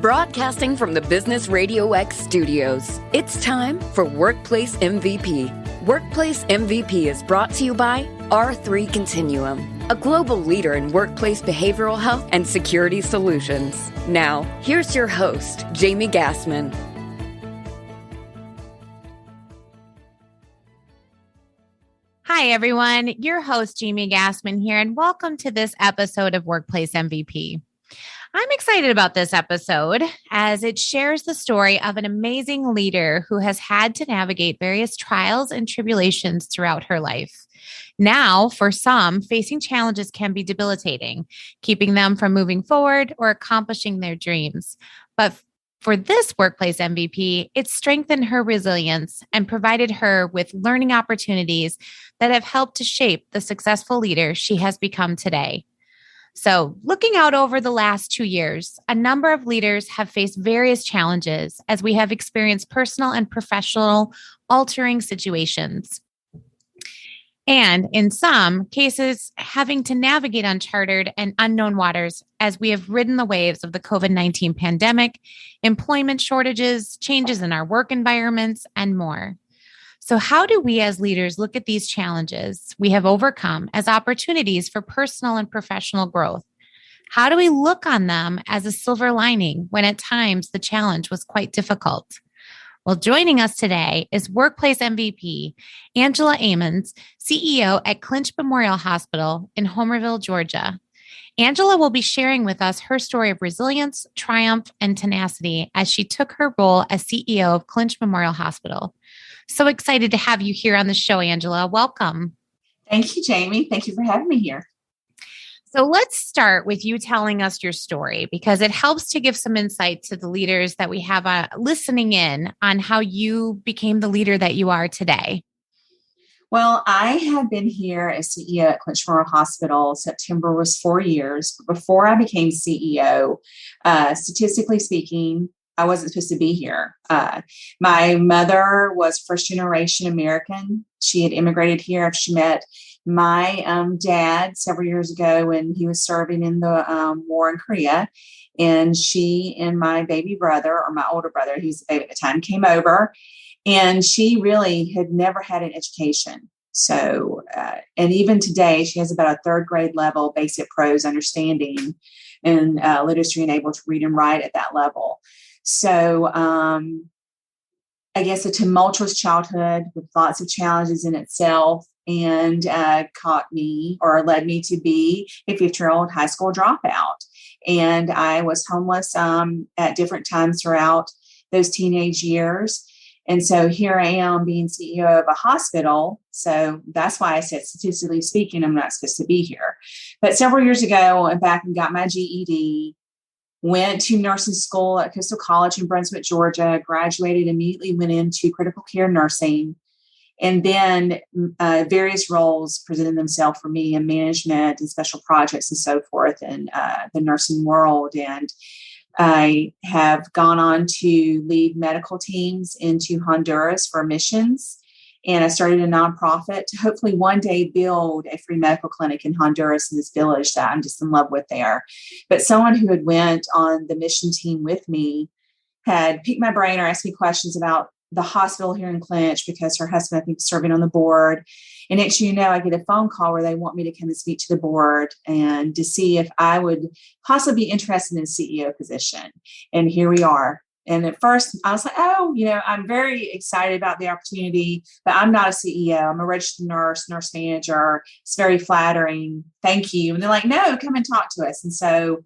Broadcasting from the Business RadioX studios, it's time for Workplace MVP. Workplace MVP is brought to you by R3 Continuum, a global leader in workplace behavioral health and security solutions. Now, here's your host, Jamie Gassman. Hi, everyone. Your host, Jamie Gassman here, and welcome to this episode of Workplace MVP. I'm excited about this episode as it shares the story of an amazing leader who has had to navigate various trials and tribulations throughout her life. Now, for some, facing challenges can be debilitating, keeping them from moving forward or accomplishing their dreams. But for this Workplace MVP, it strengthened her resilience and provided her with learning opportunities that have helped to shape the successful leader she has become today. So, looking out over the last 2 years, a number of leaders have faced various challenges as we have experienced personal and professional altering situations. And in some cases, having to navigate uncharted and unknown waters as we have ridden the waves of the COVID-19 pandemic, employment shortages, changes in our work environments, and more. So how do we as leaders look at these challenges we have overcome as opportunities for personal and professional growth? How do we look on them as a silver lining when at times the challenge was quite difficult? Well, joining us today is Workplace MVP, Angela Ammons, CEO at Clinch Memorial Hospital in Homerville, Georgia. Angela will be sharing with us her story of resilience, triumph, and tenacity as she took her role as CEO of Clinch Memorial Hospital. So excited to have you here on the show, Angela. Welcome. Thank you, Jamie. Thank you for having me here. So let's start with you telling us your story because it helps to give some insight to the leaders that we have listening in on how you became the leader that you are today. Well, I have been here as CEO at Clinch Memorial Hospital. September was 4 years. Before I became CEO, statistically speaking, I wasn't supposed to be here. My mother was first generation American. She had immigrated here after she met my dad several years ago when he was serving in the war in Korea. And she and my baby brother, or my older brother, he was a baby at the time, came over. And she really had never had an education. So, and even today, she has about a third grade level basic prose understanding and literacy and able to read and write at that level. So I guess a tumultuous childhood with lots of challenges in itself and caught me or led me to be a 50-year-old high school dropout. And I was homeless at different times throughout those teenage years. And so here I am being CEO of a hospital. So that's why I said, statistically speaking, I'm not supposed to be here. But several years ago, I went back and got my GED. Went to nursing school at Coastal College in Brunswick, Georgia, graduated, immediately went into critical care nursing. And then various roles presented themselves for me in management and special projects and so forth in the nursing world. And I have gone on to lead medical teams into Honduras for missions. And I started a nonprofit to hopefully one day build a free medical clinic in Honduras in this village that I'm just in love with there. But someone who had went on the mission team with me had piqued my brain or asked me questions about the hospital here in Clinch because her husband, I think, is serving on the board. And next, you know, I get a phone call where they want me to come and speak to the board and to see if I would possibly be interested in a CEO position. And here we are. And at first I was like, oh, you know, I'm very excited about the opportunity, but I'm not a CEO. I'm a registered nurse manager. It's very flattering. Thank you. And they're like, no, come and talk to us. And so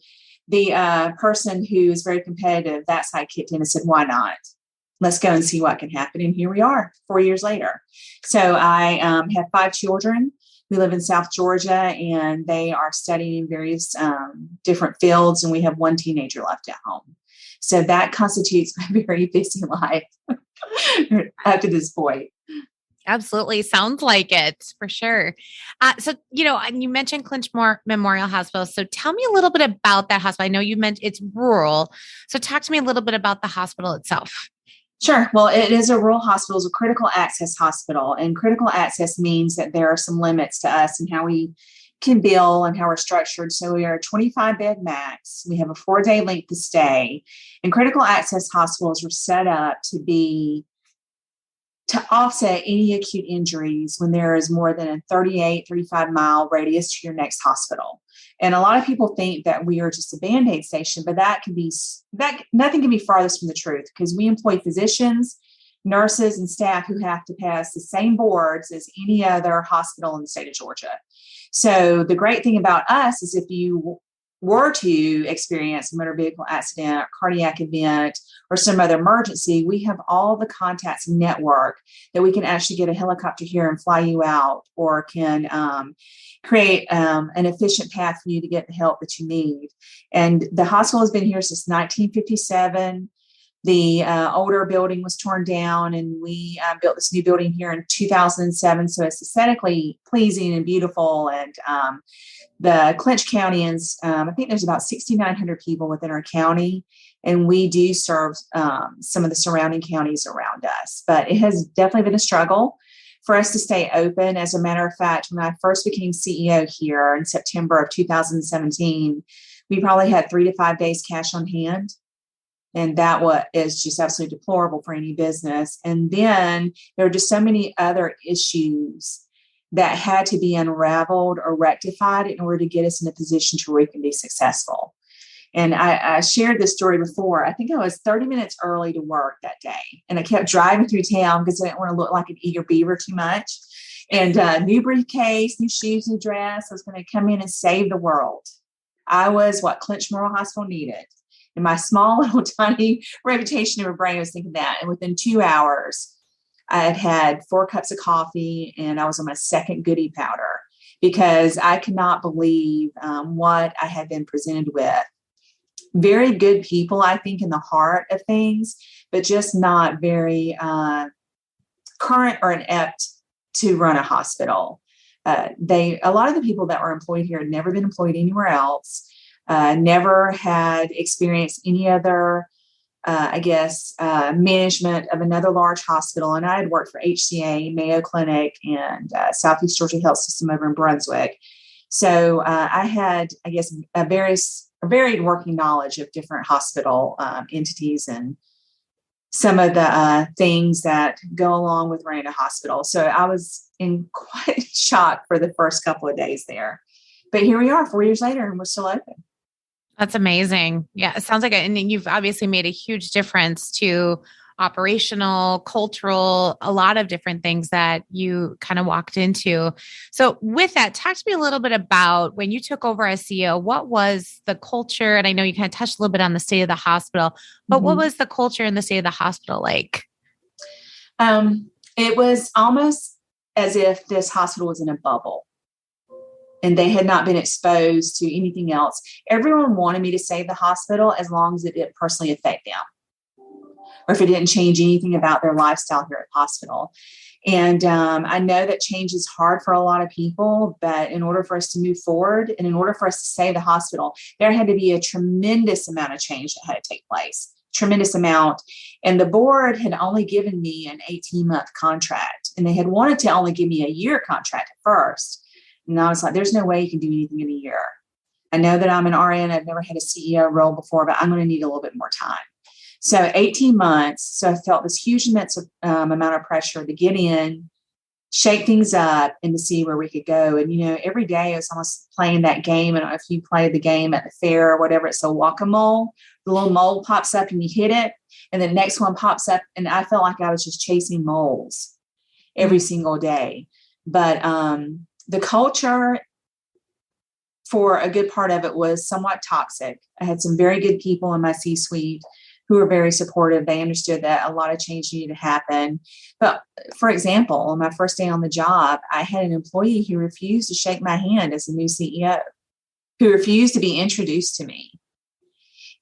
the person who is very competitive, that side kicked in and said, why not? Let's go and see what can happen. And here we are 4 years later. So I have 5 children. We live in South Georgia and they are studying various different fields. And we have 1 teenager left at home. So that constitutes my very busy life up to this point. Absolutely. Sounds like it for sure. So, you know, and you mentioned Clinch Memorial Hospital. So tell me a little bit about that hospital. I know you mentioned it's rural. So talk to me a little bit about the hospital itself. Sure. Well, it is a rural hospital, it's a critical access hospital. And critical access means that there are some limits to us and how we can bill and how we're structured. So we are a 25 bed max. We have a 4-day length of stay, and critical access hospitals were set up to offset any acute injuries when there is more than a 35 mile radius to your next hospital. And a lot of people think that we are just a Band-Aid station, but nothing can be farthest from the truth, because we employ physicians, nurses, and staff who have to pass the same boards as any other hospital in the state of Georgia. So the great thing about us is if you were to experience a motor vehicle accident, or cardiac event, or some other emergency, we have all the contacts and network that we can actually get a helicopter here and fly you out, or can create an efficient path for you to get the help that you need. And the hospital has been here since 1957. The older building was torn down, and we built this new building here in 2007. So it's aesthetically pleasing and beautiful. And the Clinch counties, I think there's about 6,900 people within our county, and we do serve some of the surrounding counties around us. But it has definitely been a struggle for us to stay open. As a matter of fact, when I first became CEO here in September of 2017, we probably had 3 to 5 days cash on hand. And that is just absolutely deplorable for any business. And then there are just so many other issues that had to be unraveled or rectified in order to get us in a position to where we can be successful. And I shared this story before. I think I was 30 minutes early to work that day. And I kept driving through town because I didn't want to look like an eager beaver too much. And new briefcase, new shoes, new dress. I was going to come in and save the world. I was what Clinch Memorial Hospital needed. In my small little tiny reputation in my brain, I was thinking that. And within 2 hours, I had had 4 cups of coffee, and I was on my second goodie powder, because I could not believe what I had been presented with. Very good people, I think, in the heart of things, but just not very current or inept to run a hospital. A lot of the people that were employed here had never been employed anywhere else. Never had experienced any other, management of another large hospital. And I had worked for HCA, Mayo Clinic, and Southeast Georgia Health System over in Brunswick. So I had, a varied working knowledge of different hospital entities and some of the things that go along with running a hospital. So I was in quite shock for the first couple of days there. But here we are 4 years later, and we're still open. That's amazing. Yeah, it sounds like and you've obviously made a huge difference to operational, cultural, a lot of different things that you kind of walked into. So with that, talk to me a little bit about when you took over as CEO, what was the culture? And I know you kind of touched a little bit on the state of the hospital, but what was the culture in the state of the hospital like? It was almost as if this hospital was in a bubble, and they had not been exposed to anything else. Everyone wanted me to save the hospital as long as it didn't personally affect them, or if it didn't change anything about their lifestyle here at the hospital. And I know that change is hard for a lot of people, but in order for us to move forward and in order for us to save the hospital, there had to be a tremendous amount of change that had to take place, tremendous amount. And the board had only given me an 18-month contract, and they had wanted to only give me a year contract at first. And I was like, there's no way you can do anything in a year. I know that I'm an RN. I've never had a CEO role before, but I'm going to need a little bit more time. So 18 months. So I felt this huge immense amount of pressure to get in, shake things up, and to see where we could go. And, every day I was almost playing that game. And if you play the game at the fair or whatever, it's a whack-a-mole. The little mole pops up and you hit it, and the next one pops up. And I felt like I was just chasing moles every single day. But the culture for a good part of it was somewhat toxic. I had some very good people in my C-suite who were very supportive. They understood that a lot of change needed to happen. But for example, on my first day on the job, I had an employee who refused to shake my hand as the new CEO, who refused to be introduced to me.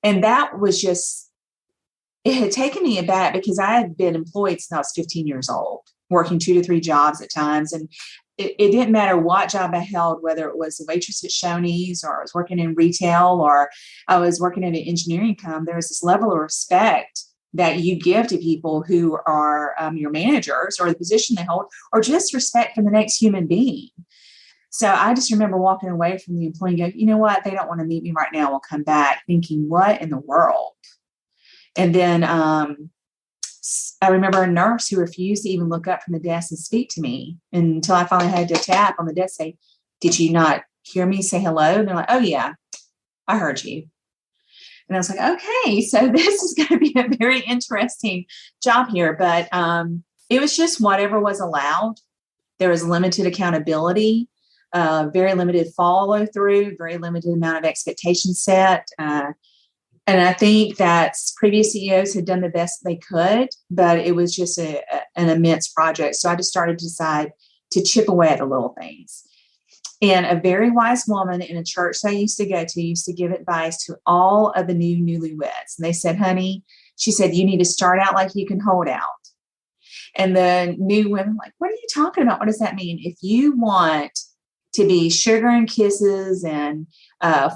And that was it had taken me aback, because I had been employed since I was 15 years old, working 2 to 3 jobs at times. And it didn't matter what job I held, whether it was a waitress at Shoney's, or I was working in retail, or I was working at an engineering company. There was this level of respect that you give to people who are your managers, or the position they hold, or just respect for the next human being. So I just remember walking away from the employee and go, you know what? They don't want to meet me right now. We'll come back, thinking, what in the world? And then I remember a nurse who refused to even look up from the desk and speak to me until I finally had to tap on the desk, say, did you not hear me say hello? And they're like, oh yeah, I heard you. And I was like, okay, so this is going to be a very interesting job here. But it was just whatever was allowed. There was limited accountability, very limited follow through, very limited amount of expectations set. And I think that previous CEOs had done the best they could, but it was just an immense project. So I just started to decide to chip away at the little things. And a very wise woman in a church that I used to go to used to give advice to all of the newlyweds. And they said, honey, she said, you need to start out like you can hold out. And the new women like, what are you talking about? What does that mean? If you want to be sugar and kisses and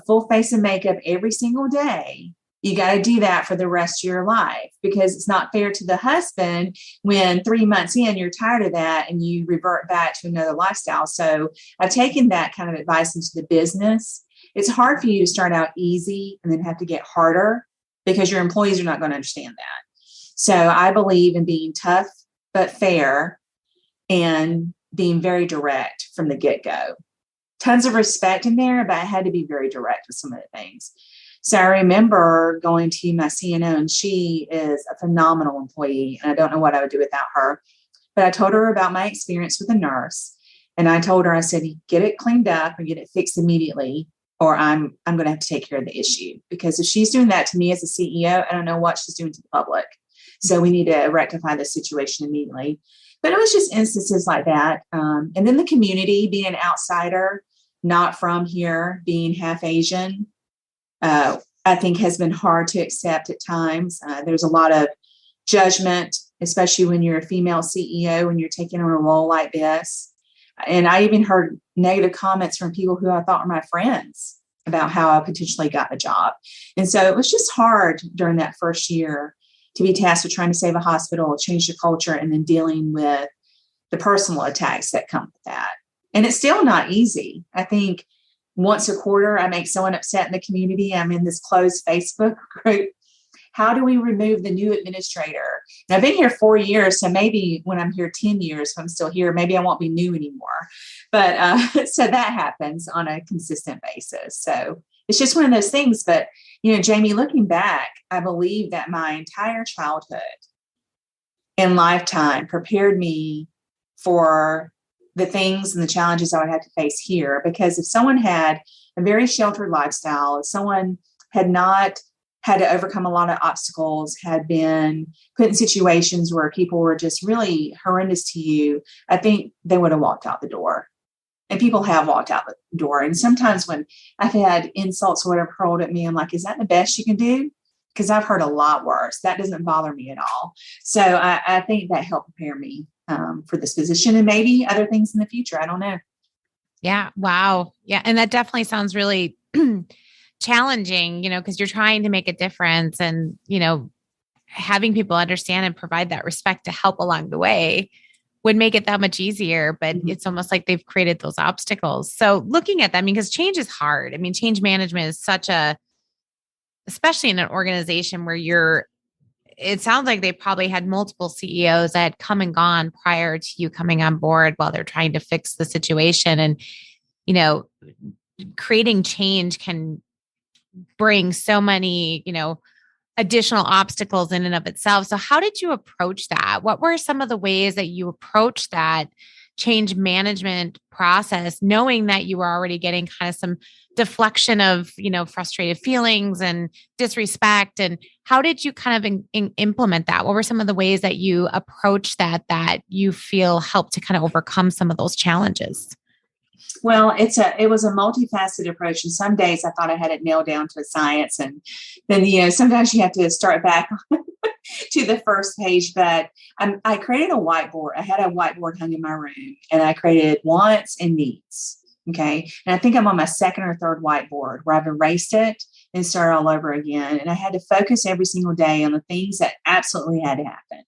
full face of makeup every single day, you got to do that for the rest of your life, because it's not fair to the husband when 3 months in, you're tired of that and you revert back to another lifestyle. So I've taken that kind of advice into the business. It's hard for you to start out easy and then have to get harder because your employees are not going to understand that. So I believe in being tough but fair and being very direct from the get-go. Tons of respect in there, but I had to be very direct with some of the things. So I remember going to my CNO, and she is a phenomenal employee, and I don't know what I would do without her. But I told her about my experience with a nurse, and I told her, I said, get it cleaned up and get it fixed immediately, or I'm going to have to take care of the issue. Because if she's doing that to me as a CEO, I don't know what she's doing to the public. So we need to rectify the situation immediately. But it was just instances like that. And then the community, being an outsider, not from here, being half Asian, I think has been hard to accept at times. There's a lot of judgment, especially when you're a female CEO, when you're taking on a role like this. And I even heard negative comments from people who I thought were my friends about how I potentially got the job. And so it was just hard during that first year to be tasked with trying to save a hospital, change the culture, and then dealing with the personal attacks that come with that. And it's still not easy. I think once a quarter, I make someone upset in the community. I'm in this closed Facebook group. How do we remove the new administrator? And I've been here 4 years, so maybe when I'm here 10 years, if I'm still here, maybe I won't be new anymore. But so that happens on a consistent basis. So it's just one of those things. But, Jamie, looking back, I believe that my entire childhood and lifetime prepared me for the things and the challenges I would have to face here. Because if someone had a very sheltered lifestyle, if someone had not had to overcome a lot of obstacles, had been put in situations where people were just really horrendous to you, I think they would have walked out the door. And people have walked out the door. And sometimes when I've had insults or whatever hurled at me, I'm like, is that the best you can do? Because I've heard a lot worse. That doesn't bother me at all. So I think that helped prepare me for this position and maybe other things in the future. I don't know. Yeah. Wow. Yeah. And that definitely sounds really challenging, because you're trying to make a difference and, having people understand and provide that respect to help along the way would make it that much easier. But it's almost like they've created those obstacles. So looking at that, because change is hard. Change management is especially in an organization where it sounds like they probably had multiple CEOs that had come and gone prior to you coming on board while they're trying to fix the situation. And, creating change can bring so many, additional obstacles in and of itself. So how did you approach that? What were some of the ways that you approached that change management process, knowing that you were already getting kind of some deflection of, frustrated feelings and disrespect? And how did you kind of implement that? What were some of the ways that you approached that you feel helped to kind of overcome some of those challenges? Well, it was a multifaceted approach. And some days I thought I had it nailed down to a science. And then, sometimes you have to start back to the first page. But I created a whiteboard. I had a whiteboard hung in my room, and I created wants and needs. Okay. And I think I'm on my second or third whiteboard where I've erased it and started all over again. And I had to focus every single day on the things that absolutely had to happen.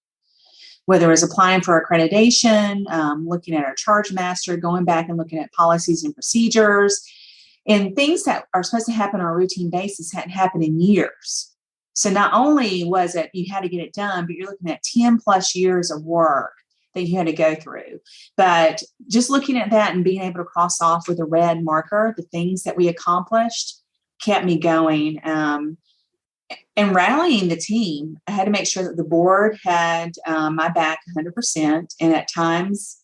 whether it was applying for accreditation, looking at our charge master, going back and looking at policies and procedures, and things that are supposed to happen on a routine basis hadn't happened in years. So not only was it you had to get it done, but you're looking at 10 plus years of work that you had to go through. But just looking at that and being able to cross off with a red marker the things that we accomplished kept me going. And rallying the team, I had to make sure that the board had my back 100%. And at times,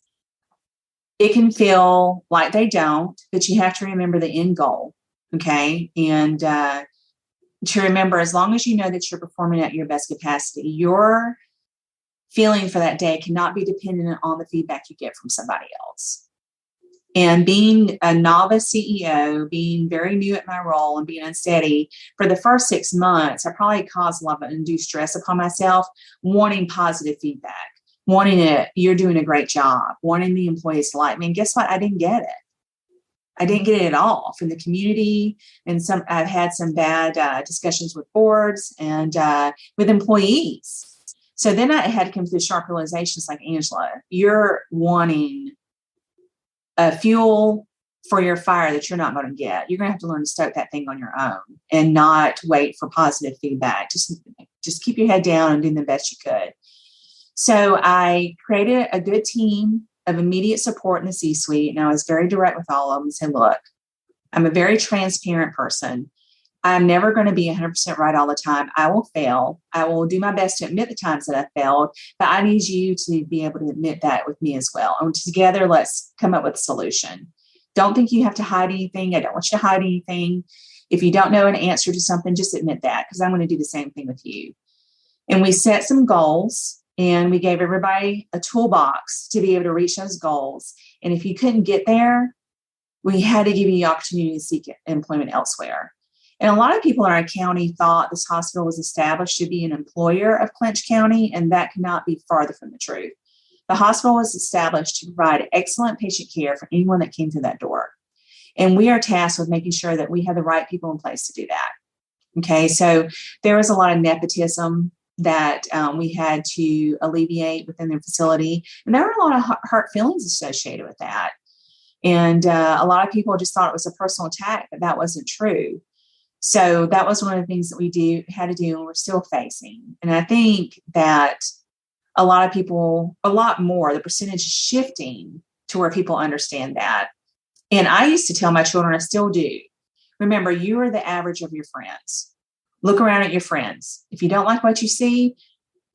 it can feel like they don't, but you have to remember the end goal, okay? And to remember, as long as you know that you're performing at your best capacity, your feeling for that day cannot be dependent on the feedback you get from somebody else. And being a novice CEO, being very new at my role and being unsteady for the first 6 months, I probably caused a lot of undue stress upon myself, wanting positive feedback, wanting it, you're doing a great job, wanting the employees to like me. And guess what? I didn't get it. I didn't get it at all from the community. And I've had some bad discussions with boards and with employees. So then I had to come to the sharp realizations like, Angela, you're wanting fuel for your fire that you're not going to get. You're going to have to learn to stoke that thing on your own and not wait for positive feedback. Just keep your head down and do the best you could. So I created a good team of immediate support in the C-suite. And I was very direct with all of them and said, look, I'm a very transparent person. I'm never going to be 100% right all the time. I will fail. I will do my best to admit the times that I failed, but I need you to be able to admit that with me as well. And together, let's come up with a solution. Don't think you have to hide anything. I don't want you to hide anything. If you don't know an answer to something, just admit that, because I'm going to do the same thing with you. And we set some goals, and we gave everybody a toolbox to be able to reach those goals. And if you couldn't get there, we had to give you the opportunity to seek employment elsewhere. And a lot of people in our county thought this hospital was established to be an employer of Clinch County, and that could not be farther from the truth. The hospital was established to provide excellent patient care for anyone that came through that door. And we are tasked with making sure that we have the right people in place to do that. Okay, so there was a lot of nepotism that we had to alleviate within their facility. And there were a lot of hurt feelings associated with that. And a lot of people just thought it was a personal attack, but that wasn't true. So that was one of the things that we had to do, and we're still facing. And I think that a lot of people, a lot more, the percentage is shifting to where people understand that. And I used to tell my children, I still do, remember, you are the average of your friends. Look around at your friends. If you don't like what you see,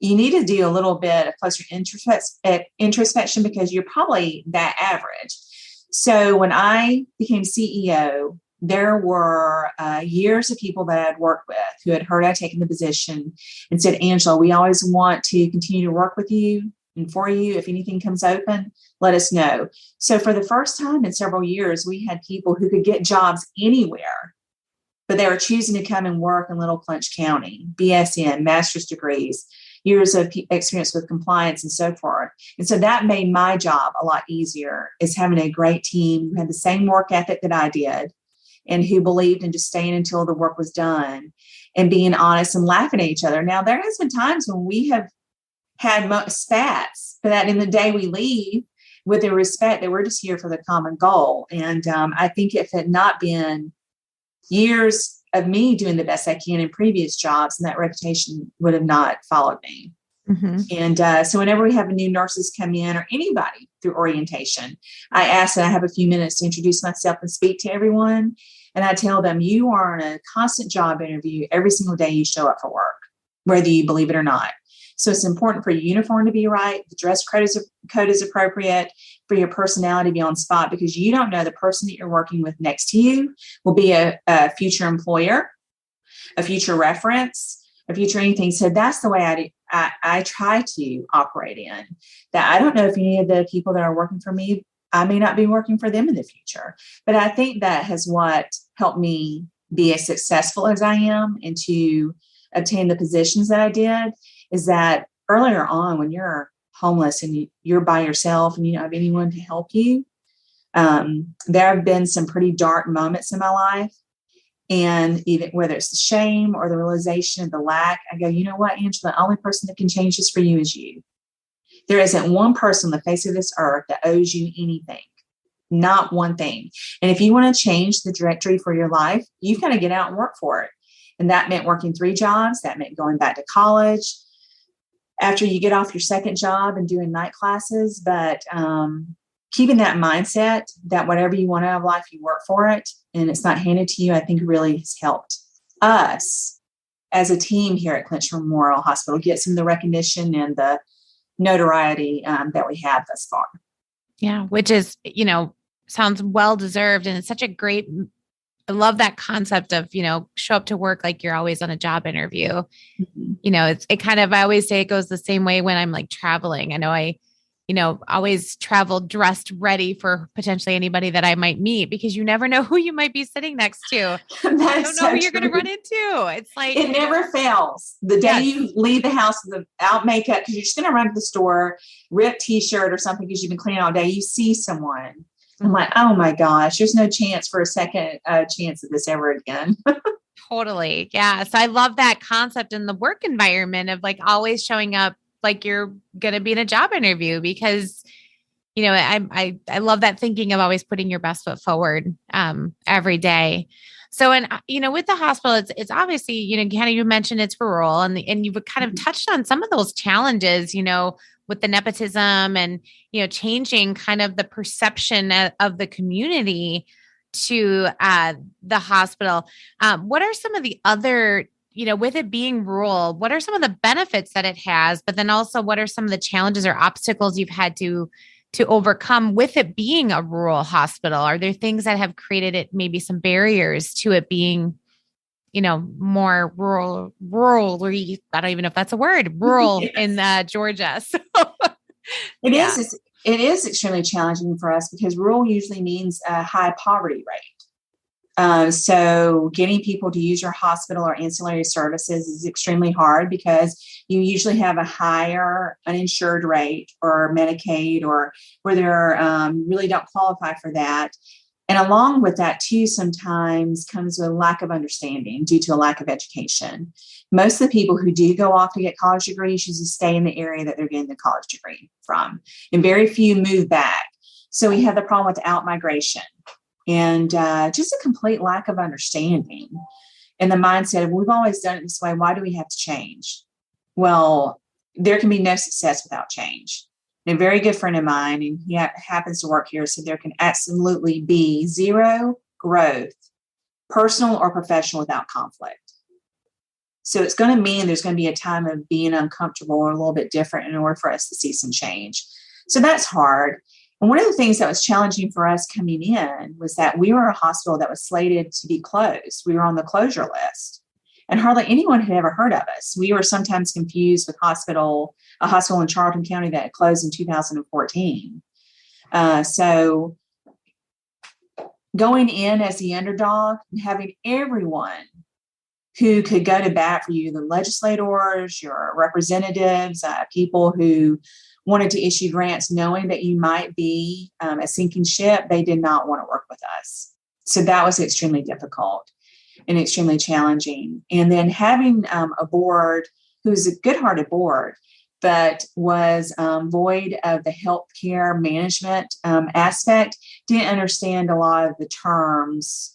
you need to do a little bit of closer introspection, because you're probably that average. So when I became CEO, there were years of people that I'd worked with who had heard I'd taken the position and said, Angela, we always want to continue to work with you and for you. If anything comes open, let us know. So for the first time in several years, we had people who could get jobs anywhere, but they were choosing to come and work in Little Clinch County, BSN, master's degrees, years of experience with compliance and so forth. And so that made my job a lot easier, is having a great team who had the same work ethic that I did, and who believed in just staying until the work was done and being honest and laughing at each other. Now, there has been times when we have had spats, but that in the day we leave with the respect that we're just here for the common goal. And I think if it had not been years of me doing the best I can in previous jobs, and that reputation would have not followed me. Mm-hmm. And so whenever we have new nurses come in, or anybody through orientation, I ask that I have a few minutes to introduce myself and speak to everyone. And I tell them, you are in a constant job interview every single day you show up for work, whether you believe it or not. So it's important for your uniform to be right, the dress code is appropriate, for your personality to be on spot, because you don't know the person that you're working with next to you will be a future employer, a future reference, a future anything. So that's the way I try to operate in. That I don't know if any of the people that are working for me, I may not be working for them in the future. But I think that has what helped me be as successful as I am and to obtain the positions that I did, is that earlier on, when you're homeless and you're by yourself and you don't have anyone to help you, there have been some pretty dark moments in my life. And even whether it's the shame or the realization of the lack, I go, you know what, Angela, the only person that can change this for you is you. There isn't one person on the face of this earth that owes you anything. Not one thing. And if you want to change the trajectory for your life, you've got to get out and work for it. And that meant working 3 jobs. That meant going back to college after you get off your second job and doing night classes. But keeping that mindset that whatever you want out of life, you work for it and it's not handed to you, I think really has helped us as a team here at Clinch Memorial Hospital get some of the recognition and the notoriety that we have thus far. Yeah, which is, sounds well-deserved. And it's such a great, I love that concept of, show up to work like you're always on a job interview. Mm-hmm. I always say it goes the same way when I'm like traveling. I know I always travel dressed ready for potentially anybody that I might meet, because you never know who you might be sitting next to. I don't know who you're going to run into. It's like, it never fails. The day you leave the house without makeup, because you're just going to run to the store, rip t-shirt or something because you've been cleaning all day, you see someone. I'm like, oh my gosh, there's no chance for a second chance of this ever again. Totally. Yeah. So I love that concept in the work environment of like always showing up like you're going to be in a job interview, because, I love that thinking of always putting your best foot forward every day. So, and, with the hospital, it's obviously, kind of, you mentioned it's rural and you've kind of touched on some of those challenges, with the nepotism and, changing kind of the perception of the community to the hospital. What are some of the other, with it being rural, what are some of the benefits that it has, but then also what are some of the challenges or obstacles you've had to overcome with it being a rural hospital? Are there things that have created it, maybe some barriers to it being, more rural, I don't even know if that's a word, rural yes. in Georgia. So it is extremely challenging for us because rural usually means a high poverty rate. So getting people to use your hospital or ancillary services is extremely hard because you usually have a higher uninsured rate or Medicaid or where they're really don't qualify for that. And along with that, too, sometimes comes with a lack of understanding due to a lack of education. Most of the people who do go off to get college degrees usually stay in the area that they're getting the college degree from, and very few move back. So we have the problem with out-migration and just a complete lack of understanding and the mindset of we've always done it this way. Why do we have to change? Well, there can be no success without change. A very good friend of mine, and he happens to work here, said there can absolutely be zero growth, personal or professional, without conflict. So it's going to mean there's going to be a time of being uncomfortable or a little bit different in order for us to see some change. So that's hard. And one of the things that was challenging for us coming in was that we were a hospital that was slated to be closed. We were on the closure list. And hardly anyone had ever heard of us. We were sometimes confused with a hospital in Charlton County that closed in 2014. So going in as the underdog and having everyone who could go to bat for you, the legislators, your representatives, people who wanted to issue grants, knowing that you might be a sinking ship, they did not want to work with us. So that was extremely difficult and extremely challenging. And then having a board who's a good-hearted board, but was void of the healthcare management aspect, didn't understand a lot of the terms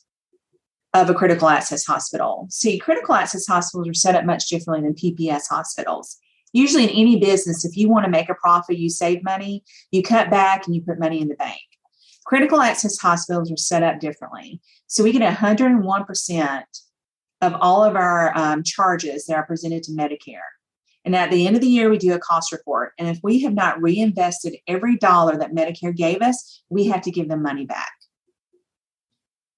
of a critical access hospital. See, critical access hospitals are set up much differently than PPS hospitals. Usually in any business, if you want to make a profit, you save money, you cut back and you put money in the bank. Critical access hospitals are set up differently. So we get 101% of all of our charges that are presented to Medicare. And at the end of the year, we do a cost report. And if we have not reinvested every dollar that Medicare gave us, we have to give them money back.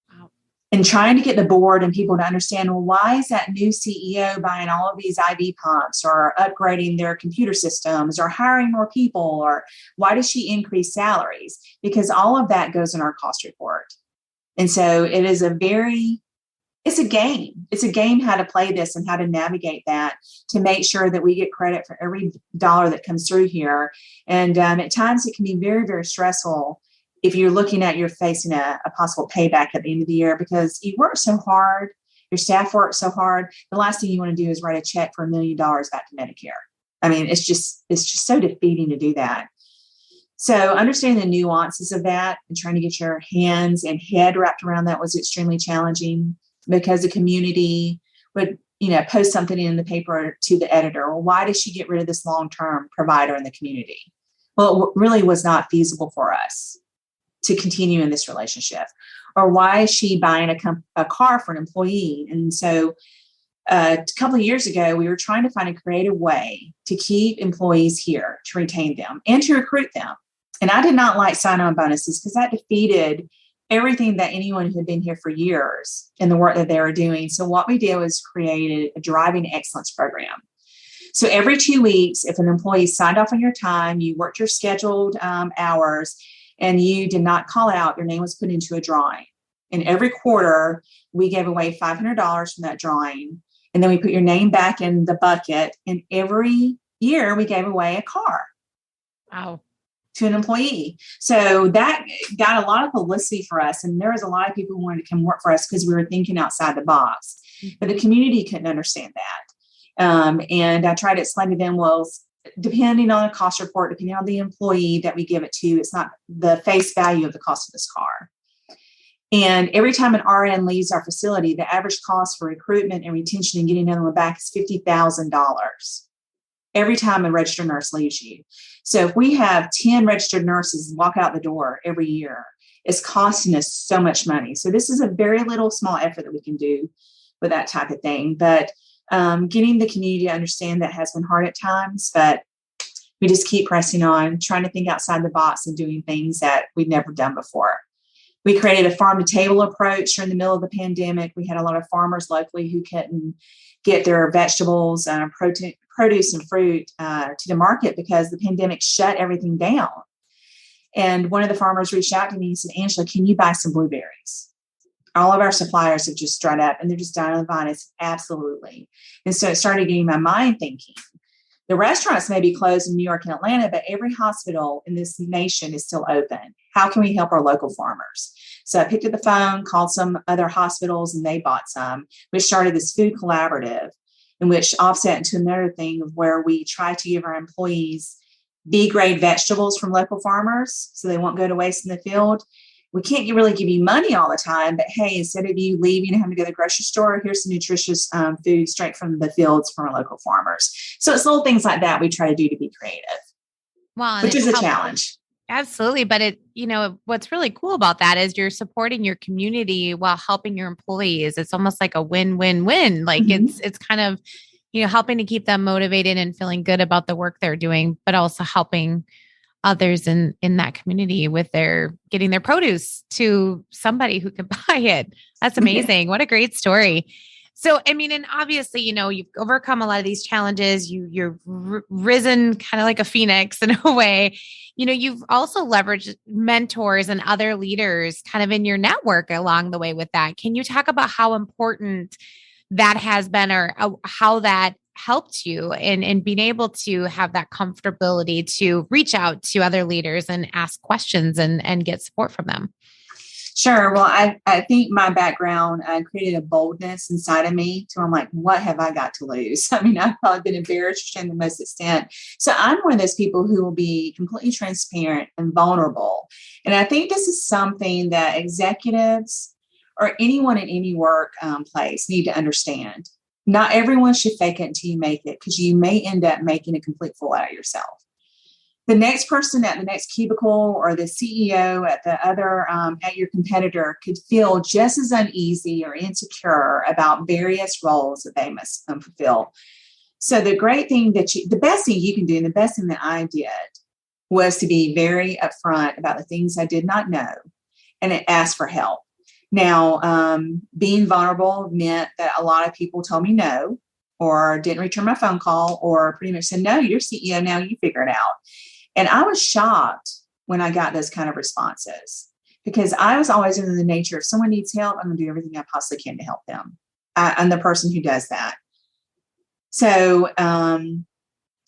Wow. And trying to get the board and people to understand, well, why is that new CEO buying all of these IV pumps or upgrading their computer systems or hiring more people? Or why does she increase salaries? Because all of that goes in our cost report. And so it is it's a game. It's a game how to play this and how to navigate that to make sure that we get credit for every dollar that comes through here. And at times it can be very, very stressful if you're looking at you're facing a possible payback at the end of the year because you work so hard, your staff works so hard. The last thing you want to do is write a check for $1 million back to Medicare. I mean, it's just so defeating to do that. So understanding the nuances of that and trying to get your hands and head wrapped around that was extremely challenging, because the community would, post something in the paper to the editor. Well, why did she get rid of this long-term provider in the community? Well, it really was not feasible for us to continue in this relationship. Or why is she buying a car for an employee? And so a couple of years ago, we were trying to find a creative way to keep employees here, to retain them and to recruit them. And I did not like sign-on bonuses because that defeated everything that anyone who had been here for years and the work that they were doing. So what we did was created a driving excellence program. So every 2 weeks, if an employee signed off on your time, you worked your scheduled hours, and you did not call out, your name was put into a drawing. And every quarter, we gave away $500 from that drawing. And then we put your name back in the bucket. And every year, we gave away a car. Wow. To an employee. So that got a lot of publicity for us. And there was a lot of people who wanted to come work for us because we were thinking outside the box. But the community couldn't understand that. And I tried to explain to them, well, depending on a cost report, depending on the employee that we give it to, it's not the face value of the cost of this car. And every time an RN leaves our facility, the average cost for recruitment and retention and getting them back is $50,000. Every time a registered nurse leaves you. So if we have 10 registered nurses walk out the door every year, it's costing us so much money. So this is a very little small effort that we can do with that type of thing. But getting the community to understand that has been hard at times, but we just keep pressing on, trying to think outside the box and doing things that we've never done before. We created a farm to table approach during the middle of the pandemic. We had a lot of farmers locally who couldn't get their vegetables, produce and fruit to the market because the pandemic shut everything down. And one of the farmers reached out to me and said, Angela, can you buy some blueberries? All of our suppliers have just dried up and they're just dying on the vine. It's absolutely. And so it started getting my mind thinking. The restaurants may be closed in New York and Atlanta, but every hospital in this nation is still open. How can we help our local farmers? So I picked up the phone, called some other hospitals, and they bought some. We started this food collaborative, in which offset into another thing of where we try to give our employees B-grade vegetables from local farmers so they won't go to waste in the field. We can't really give you money all the time, but hey, instead of you leaving and having to go to the grocery store, here's some nutritious food straight from the fields from our local farmers. So it's little things like that we try to do to be creative, which is a challenge. Absolutely. But what's really cool about that is you're supporting your community while helping your employees. It's almost like a win-win-win. Like it's kind of, helping to keep them motivated and feeling good about the work they're doing, but also helping others in that community with getting their produce to somebody who can buy it. That's amazing. What a great story. So, and obviously, you've overcome a lot of these challenges. You're risen kind of like a phoenix in a way. You've also leveraged mentors and other leaders kind of in your network along the way with that. Can you talk about how important that has been or how that helped you in being able to have that comfortability to reach out to other leaders and ask questions and get support from them? Sure. Well, I think my background created a boldness inside of me. So I'm like, what have I got to lose? I mean, I've probably been embarrassed to the most extent. So I'm one of those people who will be completely transparent and vulnerable. And I think this is something that executives or anyone in any work place need to understand. Not everyone should fake it until you make it, because you may end up making a complete fool out of yourself. The next person at the next cubicle or the CEO at the other, at your competitor could feel just as uneasy or insecure about various roles that they must fulfill. So the best thing you can do, and the best thing that I did, was to be very upfront about the things I did not know and ask for help. Now, being vulnerable meant that a lot of people told me no, or didn't return my phone call, or pretty much said, no, you're CEO now, you figure it out. And I was shocked when I got those kind of responses, because I was always in the nature, if someone needs help, I'm going to do everything I possibly can to help them. I'm the person who does that. So, and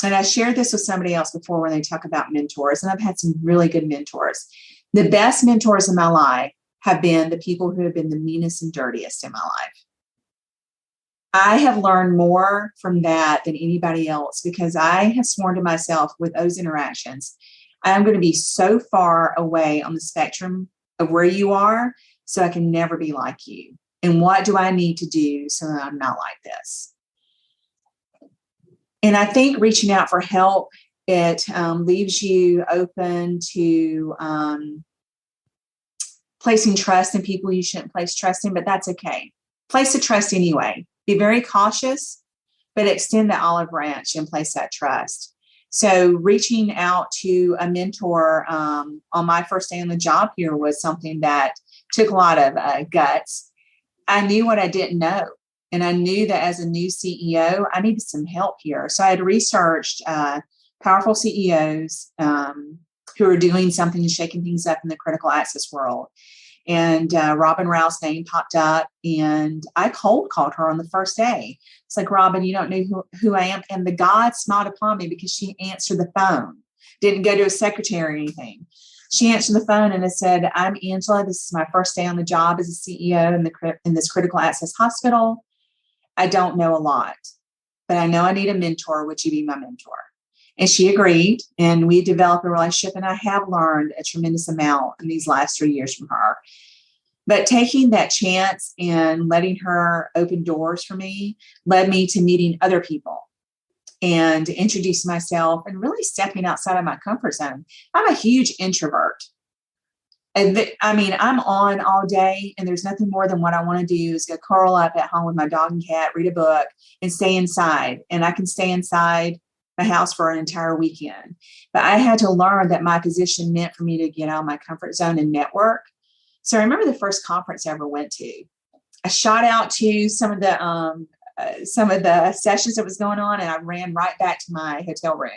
I shared this with somebody else before when they talk about mentors, and I've had some really good mentors. The best mentors in my life have been the people who have been the meanest and dirtiest in my life. I have learned more from that than anybody else, because I have sworn to myself with those interactions, I'm going to be so far away on the spectrum of where you are, so I can never be like you. And what do I need to do so that I'm not like this? And I think reaching out for help, it leaves you open to placing trust in people you shouldn't place trust in, but that's okay. Place the trust anyway. Be very cautious, but extend the olive branch and place that trust. So reaching out to a mentor on my first day on the job here was something that took a lot of guts. I knew what I didn't know. And I knew that as a new CEO, I needed some help here. So I had researched powerful CEOs who are doing something and shaking things up in the critical access world. And Robin Rao's name popped up, and I cold called her on the first day. It's like, Robin, you don't know who I am. And the God smiled upon me because she answered the phone, didn't go to a secretary or anything. She answered the phone and I said, I'm Angela. This is my first day on the job as a CEO in this critical access hospital. I don't know a lot, but I know I need a mentor. Would you be my mentor? And she agreed, and we developed a relationship, and I have learned a tremendous amount in these last 3 years from her. But taking that chance and letting her open doors for me led me to meeting other people and introducing myself and really stepping outside of my comfort zone. I'm a huge introvert. I'm on all day, and there's nothing more than what I want to do is go curl up at home with my dog and cat, read a book, and stay inside. And I can stay inside my house for an entire weekend. But I had to learn that my position meant for me to get out of my comfort zone and network. So I remember the first conference I ever went to. I shot out to some of the sessions that was going on, and I ran right back to my hotel room.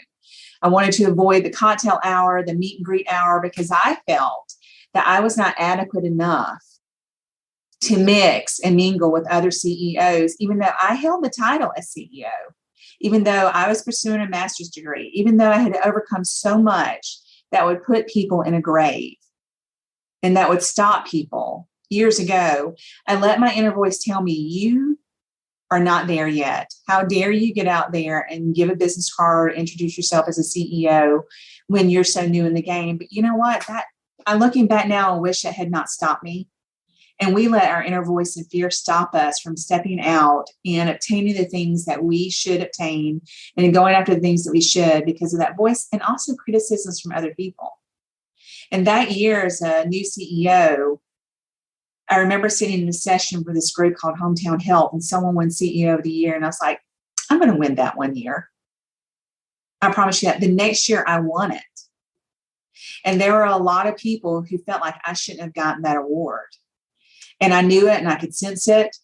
I wanted to avoid the cocktail hour, the meet and greet hour, because I felt that I was not adequate enough to mix and mingle with other CEOs, even though I held the title as CEO. Even though I was pursuing a master's degree, even though I had overcome so much that would put people in a grave and that would stop people years ago, I let my inner voice tell me, you are not there yet. How dare you get out there and give a business card, introduce yourself as a CEO when you're so new in the game? But you know what? I'm looking back now, I wish it had not stopped me. And we let our inner voice and fear stop us from stepping out and obtaining the things that we should obtain and going after the things that we should because of that voice, and also criticisms from other people. And that year as a new CEO, I remember sitting in a session for this group called Hometown Health, and someone won CEO of the year. And I was like, I'm going to win that one year. I promise you that. The next year I won it. And there were a lot of people who felt like I shouldn't have gotten that award. And I knew it and I could sense it.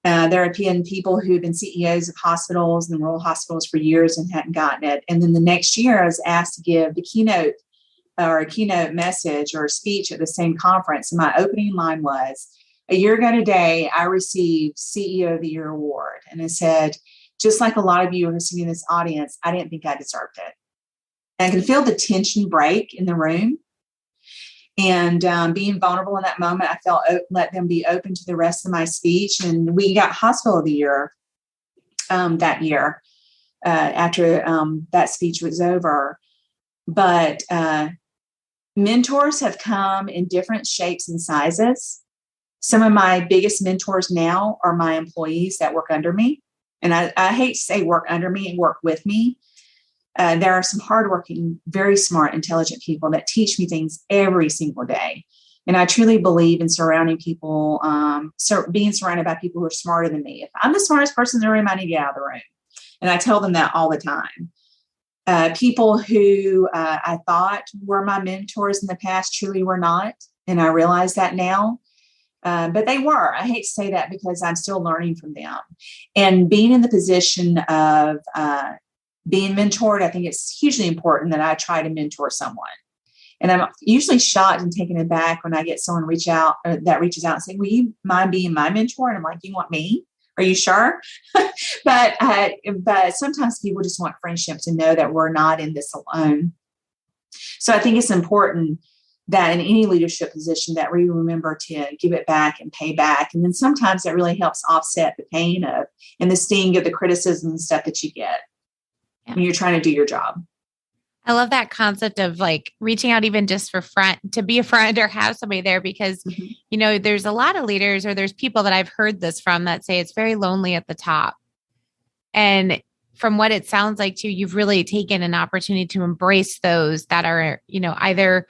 There have been people who've been CEOs of hospitals and rural hospitals for years and hadn't gotten it. And then the next year I was asked to give the keynote message or a speech at the same conference. And my opening line was, a year ago today, I received CEO of the Year award. And I said, just like a lot of you who are sitting in this audience, I didn't think I deserved it. And I can feel the tension break in the room. And being vulnerable in that moment, I felt let them be open to the rest of my speech. And we got Hospital of the Year that year after that speech was over. But mentors have come in different shapes and sizes. Some of my biggest mentors now are my employees that work under me. And I hate to say work under me and work with me. There are some hardworking, very smart, intelligent people that teach me things every single day. And I truly believe in surrounding people, being surrounded by people who are smarter than me. If I'm the smartest person in the room, I need to get out of the room. And I tell them that all the time. People who I thought were my mentors in the past truly were not. And I realize that now. But they were. I hate to say that because I'm still learning from them. And being in the position of being mentored, I think it's hugely important that I try to mentor someone. And I'm usually shocked and taken aback when I get someone that reaches out and say, will you mind being my mentor? And I'm like, you want me? Are you sure? But sometimes people just want friendship to know that we're not in this alone. So I think it's important that in any leadership position that we remember to give it back and pay back. And then sometimes that really helps offset the pain of and the sting of the criticism and stuff that you get when you're trying to do your job. I love that concept of like reaching out even just to be a friend or have somebody there because, there's a lot of leaders or there's people that I've heard this from that say it's very lonely at the top. And from what it sounds like too, you've really taken an opportunity to embrace those that are, either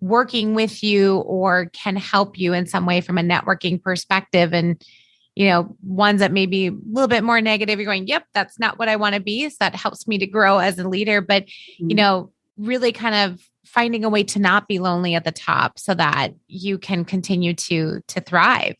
working with you or can help you in some way from a networking perspective. And, ones that may be a little bit more negative, you're going, yep, that's not what I want to be. So that helps me to grow as a leader. But, really kind of finding a way to not be lonely at the top so that you can continue to thrive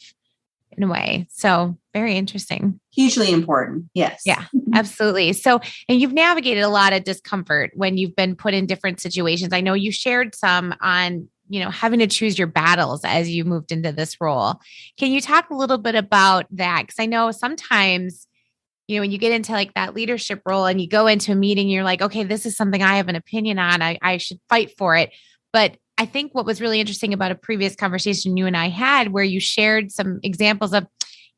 in a way. So very interesting. Hugely important. Yes. Yeah, absolutely. So, and you've navigated a lot of discomfort when you've been put in different situations. I know you shared some on, having to choose your battles as you moved into this role. Can you talk a little bit about that? Because I know sometimes, when you get into like that leadership role and you go into a meeting, you're like, okay, this is something I have an opinion on. I should fight for it. But I think what was really interesting about a previous conversation you and I had, where you shared some examples of,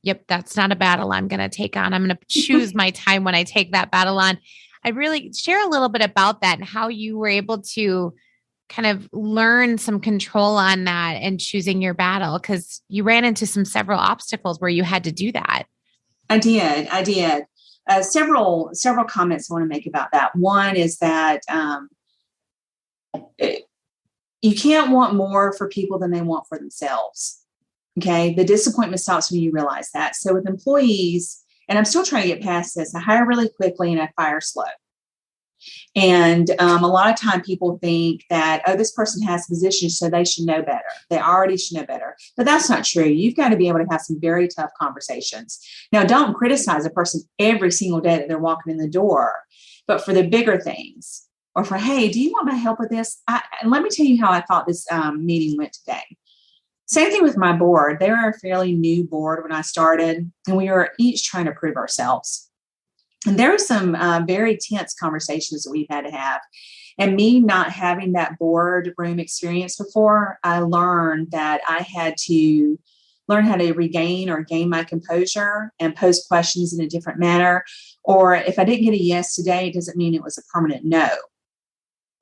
yep, that's not a battle I'm going to take on. I'm going to choose my time when I take that battle on. I'd really share a little bit about that and how you were able to kind of learn some control on that and choosing your battle, because you ran into several obstacles where you had to do that. I did. Several comments I want to make about that. One is that you can't want more for people than they want for themselves. Okay. The disappointment stops when you realize that. So with employees, and I'm still trying to get past this, I hire really quickly and I fire slow. And a lot of time people think that, oh, this person has a position, so they should know better. They already should know better. But that's not true. You've got to be able to have some very tough conversations. Now, don't criticize a person every single day that they're walking in the door, but for the bigger things, or for, hey, do you want my help with this? And let me tell you how I thought this meeting went today. Same thing with my board. They were a fairly new board when I started, and we were each trying to prove ourselves. And there were some very tense conversations that we've had to have. And me not having that boardroom experience before, I learned that I had to learn how to regain or gain my composure and pose questions in a different manner. Or if I didn't get a yes today, it doesn't mean it was a permanent no.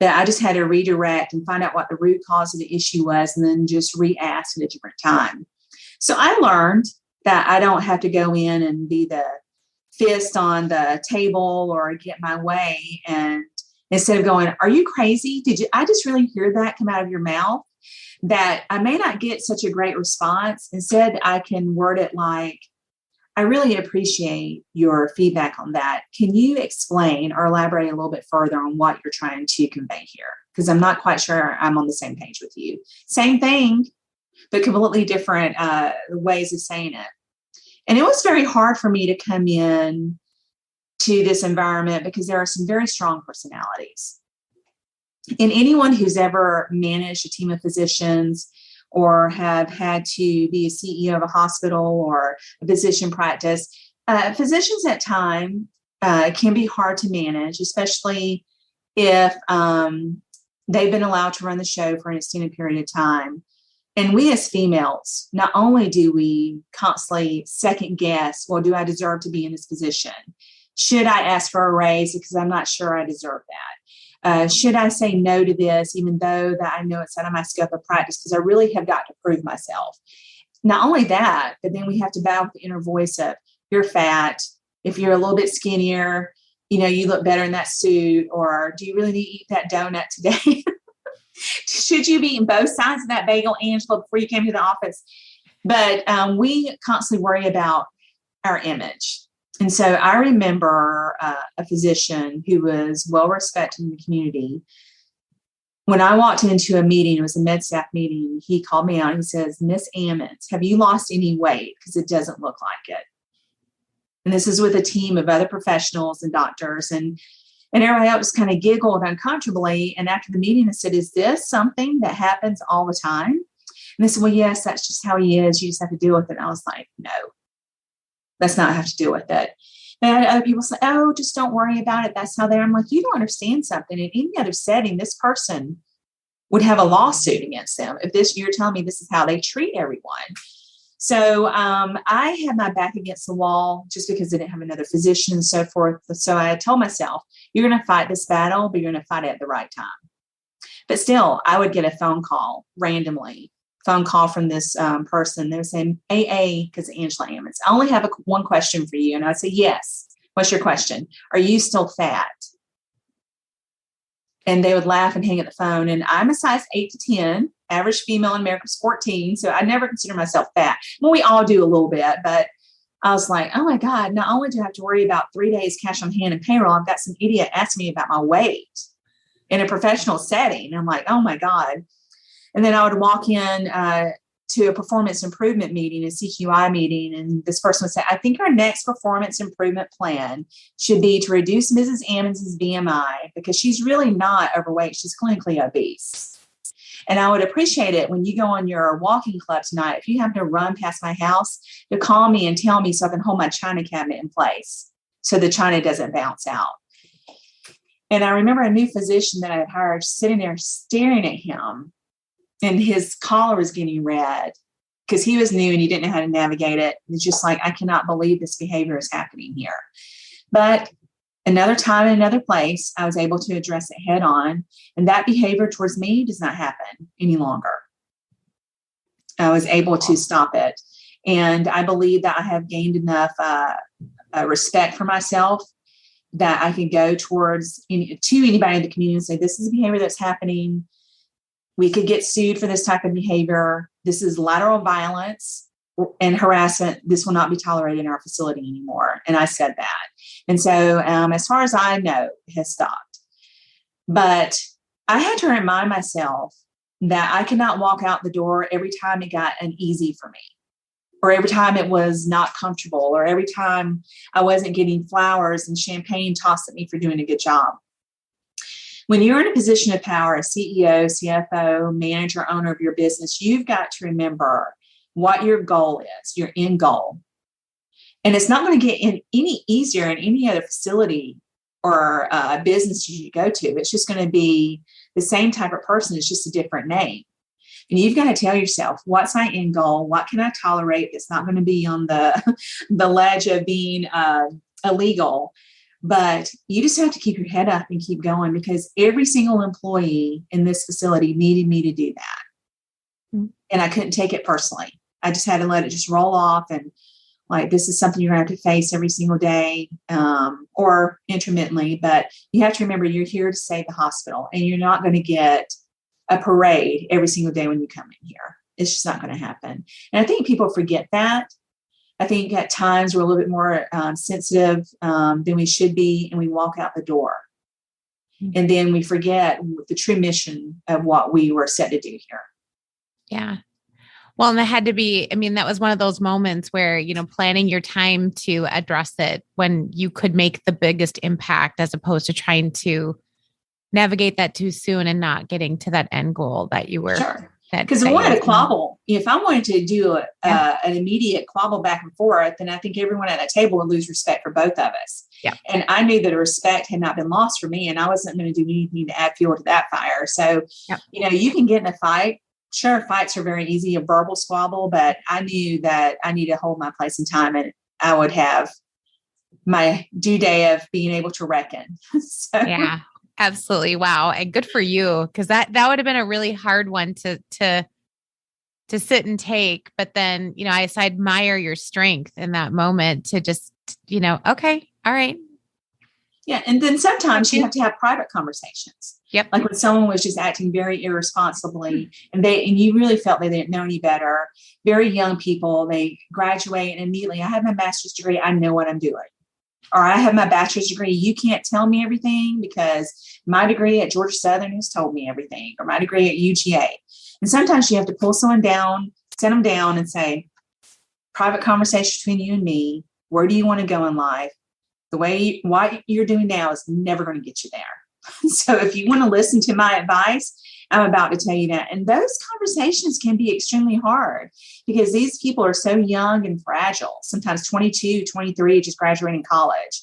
That I just had to redirect and find out what the root cause of the issue was and then just re-ask at a different time. So I learned that I don't have to go in and be the fist on the table or get my way. And instead of going, are you crazy? I just really hear that come out of your mouth? That I may not get such a great response. Instead, I can word it like, I really appreciate your feedback on that. Can you explain or elaborate a little bit further on what you're trying to convey here? Because I'm not quite sure I'm on the same page with you. Same thing, but completely different ways of saying it. And it was very hard for me to come in to this environment because there are some very strong personalities. And anyone who's ever managed a team of physicians or have had to be a CEO of a hospital or a physician practice, physicians at times can be hard to manage, especially if they've been allowed to run the show for an extended period of time. And we as females, not only do we constantly second guess, well, do I deserve to be in this position? Should I ask for a raise because I'm not sure I deserve that? Should I say no to this, even though that I know it's out of my scope of practice because I really have got to prove myself? Not only that, but then we have to battle with the inner voice of, you're fat. If you're a little bit skinnier, you look better in that suit. Or do you really need to eat that donut today? Should you be eating both sides of that bagel, Angela, before you came to the office? But we constantly worry about our image. And so I remember a physician who was well respected in the community. When I walked into a meeting, it was a med staff meeting, he called me out and he says, Miss Ammons, have you lost any weight? Because it doesn't look like it. And this is with a team of other professionals and doctors. And everybody else kind of giggled uncomfortably. And after the meeting, I said, is this something that happens all the time? And they said, well, yes, that's just how he is. You just have to deal with it. And I was like, no, let's not have to deal with it. And other people say, oh, just don't worry about it. That's how they are. I'm like, you don't understand something. In any other setting, this person would have a lawsuit against them if you're telling me this is how they treat everyone. So I had my back against the wall just because I didn't have another physician and so forth. So I told myself, you're going to fight this battle, but you're going to fight it at the right time. But still, I would get a phone call randomly, from this person. They were saying, AA, because Angela Ammons, I only have one question for you. And I'd say, yes. What's your question? Are you still fat? And they would laugh and hang up the phone. And I'm a size 8 to 10. Average female in America is 14. So I never consider myself fat. Well, we all do a little bit. But I was like, oh, my God, not only do I have to worry about 3 days cash on hand and payroll, I've got some idiot asking me about my weight in a professional setting. I'm like, oh, my God. And then I would walk in to a performance improvement meeting, a CQI meeting, and this person would say, I think our next performance improvement plan should be to reduce Mrs. Ammons' BMI because she's really not overweight. She's clinically obese. And I would appreciate it when you go on your walking club tonight, if you happen to run past my house, to call me and tell me so I can hold my china cabinet in place so the china doesn't bounce out. And I remember a new physician that I had hired sitting there staring at him. And his collar was getting red because he was new and he didn't know how to navigate it. It's just like, I cannot believe this behavior is happening here. But another time in another place, I was able to address it head on. And that behavior towards me does not happen any longer. I was able to stop it. And I believe that I have gained enough respect for myself that I can go towards to anybody in the community and say, this is a behavior that's happening. We could get sued for this type of behavior. This is lateral violence and harassment. This will not be tolerated in our facility anymore. And I said that. And so as far as I know, it has stopped. But I had to remind myself that I could not walk out the door every time it got uneasy for me, or every time it was not comfortable, or every time I wasn't getting flowers and champagne tossed at me for doing a good job. When you're in a position of power, a CEO, CFO, manager, owner of your business, you've got to remember what your goal is, your end goal. And it's not going to get any easier in any other facility or business you go to. It's just going to be the same type of person. It's just a different name. And you've got to tell yourself, what's my end goal? What can I tolerate that's not going to be on the ledge of being illegal? But you just have to keep your head up and keep going, because every single employee in this facility needed me to do that. Mm-hmm. And I couldn't take it personally. I just had to let it just roll off. And like, this is something you're going to have to face every single day or intermittently. But you have to remember, you're here to save the hospital, and you're not going to get a parade every single day when you come in here. It's just not going to happen. And I think people forget that. I think at times we're a little bit more sensitive than we should be, and we walk out the door. Mm-hmm. And then we forget the true mission of what we were set to do here. Yeah. Well, and that had to be, that was one of those moments where, planning your time to address it when you could make the biggest impact, as opposed to trying to navigate that too soon and not getting to that end goal that you were. Sure. Because I wanted to quabble. If I wanted to do an immediate quabble back and forth, then I think everyone at that table would lose respect for both of us. Yeah. And I knew that the respect had not been lost for me, and I wasn't going to do anything to add fuel to that fire. So, you can get in a fight. Sure, fights are very easy, a verbal squabble, but I knew that I needed to hold my place and time, and I would have my due day of being able to reckon. So. Yeah. Absolutely. Wow. And good for you. Cause that would have been a really hard one to sit and take. But then, I admire your strength in that moment to just, okay. All right. Yeah. And then sometimes you have to have private conversations. Yep. Like when someone was just acting very irresponsibly and you really felt they didn't know any better. Very young people, they graduate and immediately, I have my master's degree. I know what I'm doing. Or I have my bachelor's degree. You can't tell me everything because my degree at Georgia Southern has told me everything, or my degree at UGA. And sometimes you have to pull someone down, sit them down and say, private conversation between you and me. Where do you want to go in life? What you're doing now is never going to get you there. So if you want to listen to my advice, I'm about to tell you that. And those conversations can be extremely hard because these people are so young and fragile, sometimes 22, 23, just graduating college.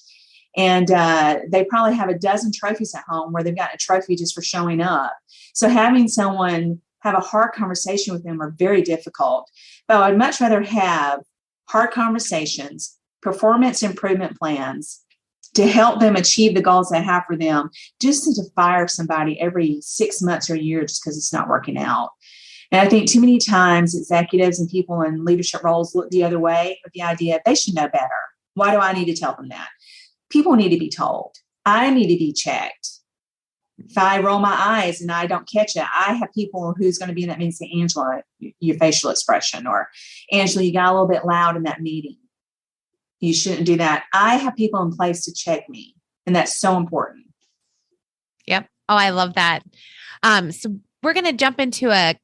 And they probably have a dozen trophies at home where they've got a trophy just for showing up. So having someone have a hard conversation with them are very difficult. But I'd much rather have hard conversations, performance improvement plans to help them achieve the goals they have for them, just to fire somebody every 6 months or a year just because it's not working out. And I think too many times executives and people in leadership roles look the other way with the idea they should know better. Why do I need to tell them that? People need to be told. I need to be checked. If I roll my eyes and I don't catch it, I have people who's going to be in that meeting say, Angela, your facial expression, or Angela, you got a little bit loud in that meeting. You shouldn't do that. I have people in place to check me. And that's so important. Yep. Oh, I love that. So we're going to jump into a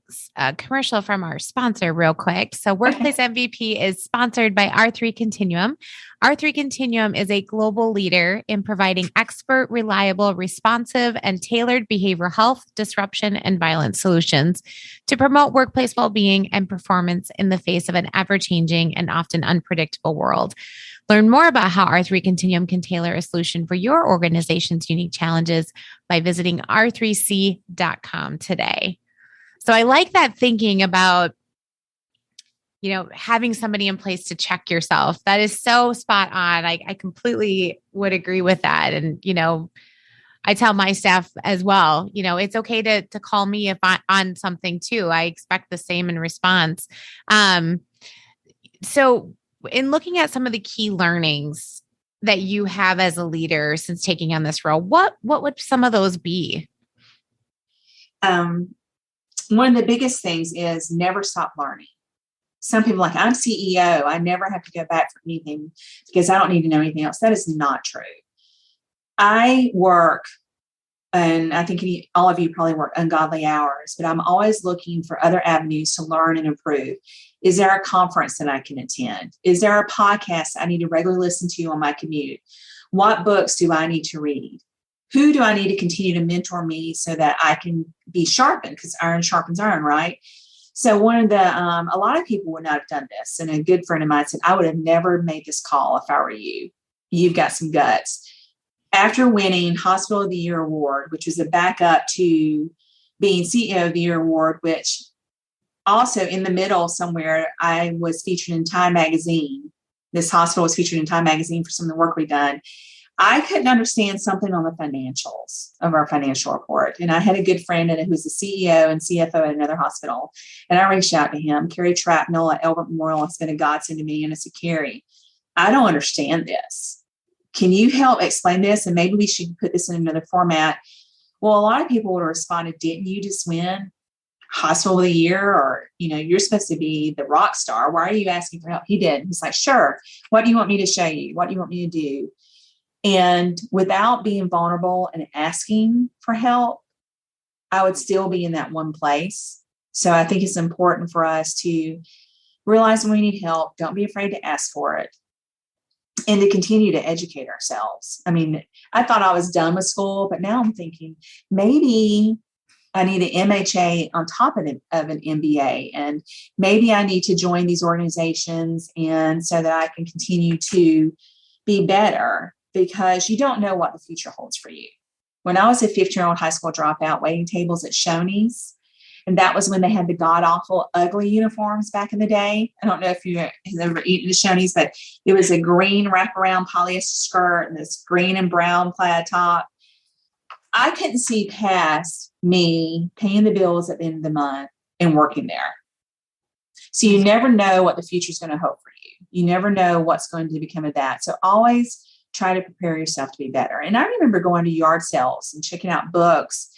commercial from our sponsor real quick. So Workplace MVP is sponsored by R3 Continuum. R3 Continuum is a global leader in providing expert, reliable, responsive, and tailored behavioral health, disruption, and violence solutions to promote workplace well-being and performance in the face of an ever-changing and often unpredictable world. Learn more about how R3 Continuum can tailor a solution for your organization's unique challenges by visiting r3c.com today. So I like that thinking about, having somebody in place to check yourself. That is so spot on. I completely would agree with that. And, I tell my staff as well, it's okay to call me if I'm on something too. I expect the same in response. So in looking at some of the key learnings that you have as a leader since taking on this role, what would some of those be? One of the biggest things is never stop learning. Some people are like, I'm CEO. I never have to go back for anything because I don't need to know anything else. That is not true. I work, and I think all of you probably work ungodly hours, but I'm always looking for other avenues to learn and improve. Is there a conference that I can attend? Is there a podcast I need to regularly listen to on my commute? What books do I need to read? Who do I need to continue to mentor me so that I can be sharpened? Because iron sharpens iron, right? So a lot of people would not have done this. And a good friend of mine said, I would have never made this call if I were you. You've got some guts. After winning Hospital of the Year Award, which was a backup to being CEO of the Year Award, which also in the middle somewhere, I was featured in Time Magazine. This hospital was featured in Time Magazine for some of the work we've done. I couldn't understand something on the financials of our financial report. And I had a good friend who was the CEO and CFO at another hospital. And I reached out to him. Carrie Trapnell at Albert Memorial has been a godsend to me. And I said, Carrie, I don't understand this. Can you help explain this? And maybe we should put this in another format. Well, a lot of people would have responded, didn't you just win Hospital of the Year? Or, you're supposed to be the rock star. Why are you asking for help? He did. He's like, sure. What do you want me to show you? What do you want me to do? And without being vulnerable and asking for help, I would still be in that one place. So I think it's important for us to realize when we need help, don't be afraid to ask for it, and to continue to educate ourselves. I mean, I thought I was done with school, but now I'm thinking maybe I need an MHA on top of an MBA, and maybe I need to join these organizations and so that I can continue to be better, because you don't know what the future holds for you. When I was a 15-year-old high school dropout waiting tables at Shoney's, and that was when they had the god-awful, ugly uniforms back in the day. I don't know if you have ever eaten at Shoney's, but it was a green wraparound polyester skirt and this green and brown plaid top. I couldn't see past me paying the bills at the end of the month and working there. So you never know what the future is going to hold for you. You never know what's going to become of that. So always try to prepare yourself to be better. And I remember going to yard sales and checking out books.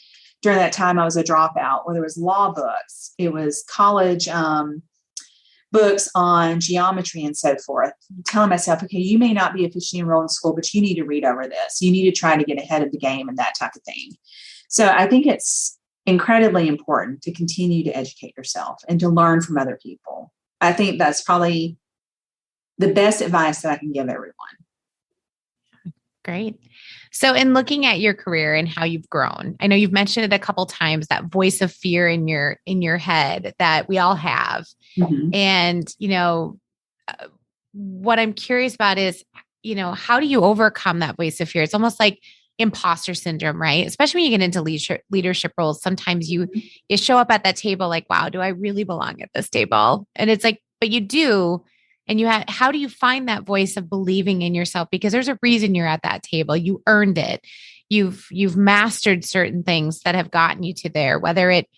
During that time, I was a dropout, where there was law books. It was college books on geometry and so forth. I'm telling myself, okay, you may not be officially enrolled in school, but you need to read over this. You need to try to get ahead of the game and that type of thing. So I think it's incredibly important to continue to educate yourself and to learn from other people. I think that's probably the best advice that I can give everyone. Great. So in looking at your career and how you've grown, I know you've mentioned it a couple of times, that voice of fear in your head that we all have. Mm-hmm. And, what I'm curious about is, how do you overcome that voice of fear? It's almost like imposter syndrome, right? Especially when you get into leadership roles. Sometimes you show up at that table like, wow, do I really belong at this table? And it's like, but you do. And how do you find that voice of believing in yourself? Because there's a reason you're at that table. You earned it. You've mastered certain things that have gotten you to there, whether it,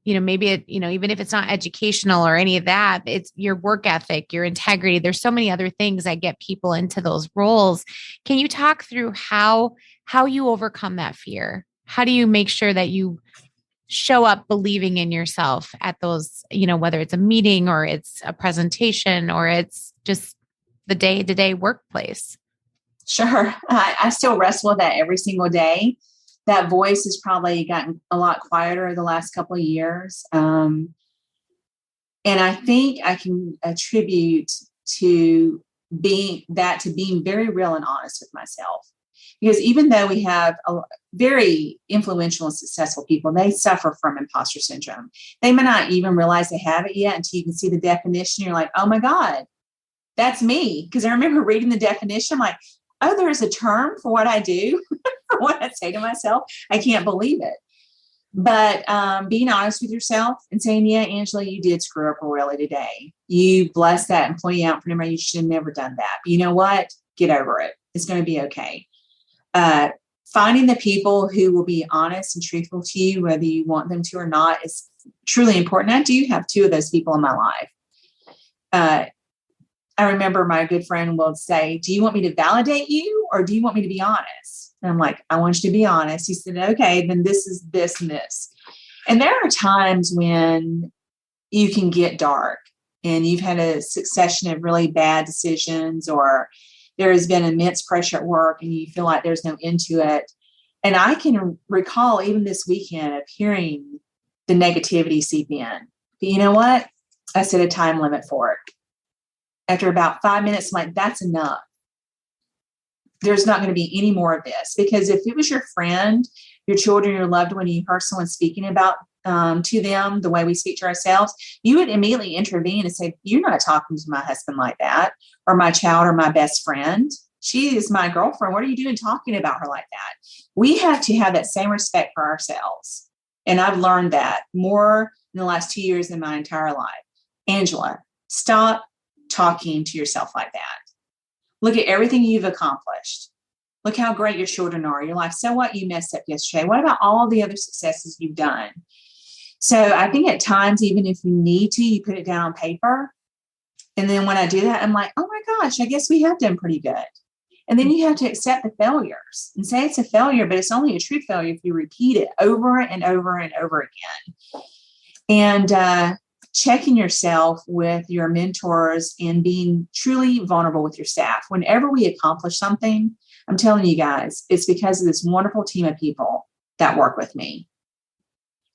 maybe it, even if it's not educational or any of that, it's your work ethic, your integrity. There's so many other things that get people into those roles. Can you talk through how you overcome that fear? How do you make sure that you show up believing in yourself at those, whether it's a meeting or it's a presentation or it's just the day-to-day workplace? Sure. I still wrestle with that every single day. That voice has probably gotten a lot quieter the last couple of years. And I think I can attribute to being very real and honest with myself. Because even though we have very influential and successful people, they suffer from imposter syndrome. They may not even realize they have it yet until you can see the definition. You're like, oh my God, that's me. Because I remember reading the definition, I'm like, oh, there's a term for what I do, for what I say to myself. I can't believe it. But being honest with yourself and saying, yeah, Angela, you did screw up royally today. You blessed that employee out for number. You should have never done that. But you know what? Get over it. It's going to be okay. Finding the people who will be honest and truthful to you, whether you want them to or not, is truly important. I do have two of those people in my life. I remember my good friend will say, do you want me to validate you or do you want me to be honest? And I'm like, I want you to be honest. He said, okay, then this is this and this. And there are times when you can get dark and you've had a succession of really bad decisions, or there has been immense pressure at work and you feel like there's no end to it. And I can recall even this weekend of hearing the negativity seep in. But you know what? I set a time limit for it. After about 5 minutes, I'm like, that's enough. There's not going to be any more of this. Because if it was your friend, your children, your loved one, you heard someone speaking about to them the way we speak to ourselves, you would immediately intervene and say, you're not talking to my husband like that, or my child, or my best friend. She is my girlfriend. What are you doing talking about her like that? We have to have that same respect for ourselves. And I've learned that more in the last 2 years than my entire life. Angela, stop talking to yourself like that. Look at everything you've accomplished. Look how great your children are. You're like, so what? You messed up yesterday. What about all the other successes you've done? So I think at times, even if you need to, you put it down on paper. And then when I do that, I'm like, oh my gosh, I guess we have done pretty good. And then you have to accept the failures and say it's a failure, but it's only a true failure if you repeat it over and over and over again. And checking yourself with your mentors and being truly vulnerable with your staff. Whenever we accomplish something, I'm telling you guys, it's because of this wonderful team of people that work with me.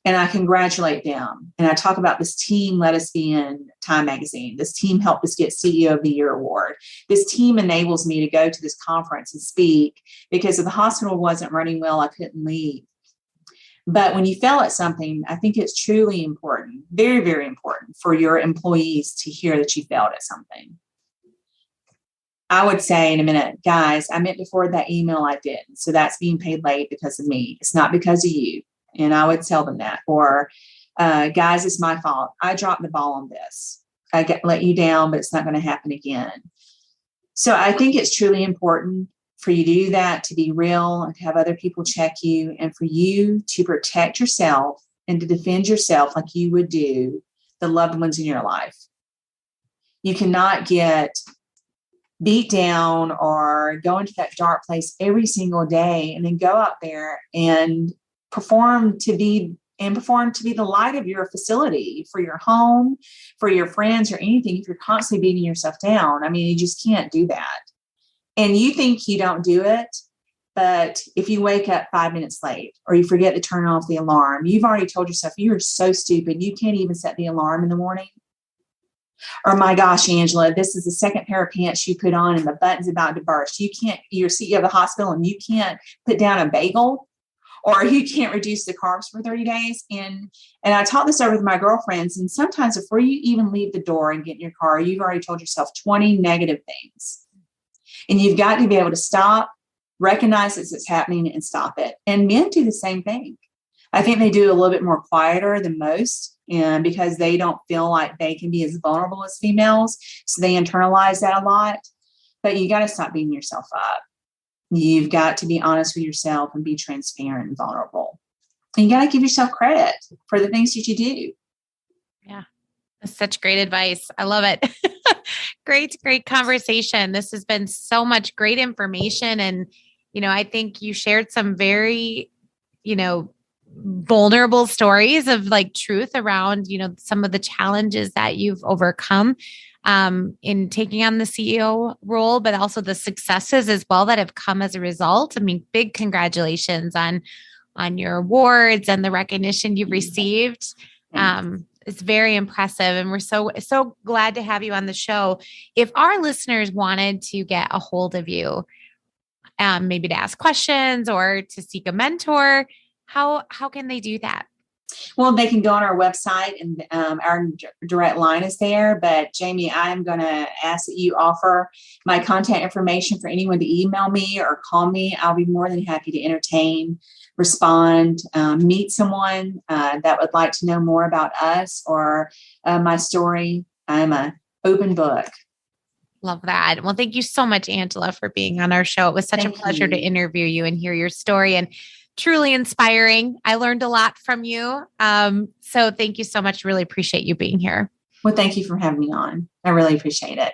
And I congratulate them. And I talk about this team let us be in Time Magazine. This team helped us get CEO of the Year award. This team enables me to go to this conference and speak, because if the hospital wasn't running well, I couldn't leave. But when you fail at something, I think it's truly important, very, very important for your employees to hear that you failed at something. I would say in a minute, guys, I meant to forward that email, I didn't. So that's being paid late because of me. It's not because of you. And I would tell them that. Or, guys, it's my fault. I dropped the ball on this. I let you down, but it's not going to happen again. So I think it's truly important for you to do that, to be real, and to have other people check you, and for you to protect yourself and to defend yourself like you would do the loved ones in your life. You cannot get beat down or go into that dark place every single day and then go out there and perform to be the light of your facility, for your home, for your friends, or anything. If you're constantly beating yourself down, I mean, you just can't do that. And you think you don't do it, but if you wake up 5 minutes late or you forget to turn off the alarm, you've already told yourself you are so stupid. You can't even set the alarm in the morning. Or, my gosh, Angela, this is the second pair of pants you put on and the button's about to burst. You're CEO of the hospital and you can't put down a bagel, or you can't reduce the carbs for 30 days. And I talk this over with my girlfriends. And sometimes before you even leave the door and get in your car, you've already told yourself 20 negative things. And you've got to be able to stop, recognize as it's happening and stop it. And men do the same thing. I think they do a little bit more quieter than most, and because they don't feel like they can be as vulnerable as females. So they internalize that a lot. But you got to stop beating yourself up. You've got to be honest with yourself and be transparent and vulnerable. And you got to give yourself credit for the things that you do. Yeah. That's such great advice. I love it. Great conversation. This has been so much great information. And, I think you shared some very, vulnerable stories of like truth around, some of the challenges that you've overcome in taking on the CEO role, but also the successes as well that have come as a result. I mean, big congratulations on your awards and the recognition you've received. It's very impressive. And we're so glad to have you on the show. If our listeners wanted to get a hold of you, maybe to ask questions or to seek a mentor, how can they do that? Well, they can go on our website and our direct line is there. But Jamie, I'm going to ask that you offer my contact information for anyone to email me or call me. I'll be more than happy to entertain, respond, meet someone that would like to know more about us or my story. I'm an open book. Love that. Well, thank you so much, Angela, for being on our show. It was such a pleasure to interview you and hear your story, and truly inspiring. I learned a lot from you. So thank you so much. Really appreciate you being here. Well, thank you for having me on. I really appreciate it.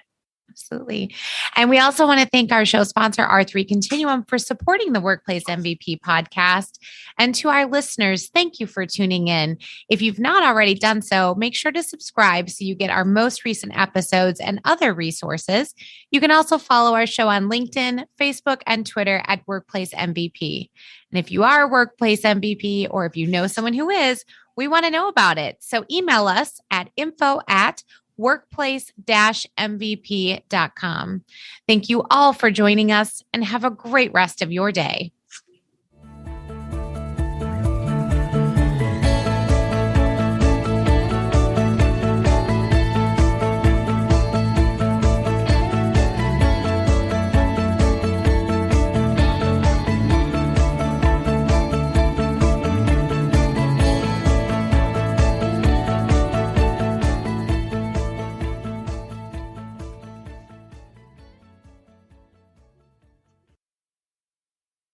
Absolutely. And we also want to thank our show sponsor, R3 Continuum, for supporting the Workplace MVP podcast. And to our listeners, thank you for tuning in. If you've not already done so, make sure to subscribe so you get our most recent episodes and other resources. You can also follow our show on LinkedIn, Facebook, and Twitter at Workplace MVP. And if you are a Workplace MVP, or if you know someone who is, we want to know about it. So email us at info@workplace-mvp.com. Thank you all for joining us, and have a great rest of your day.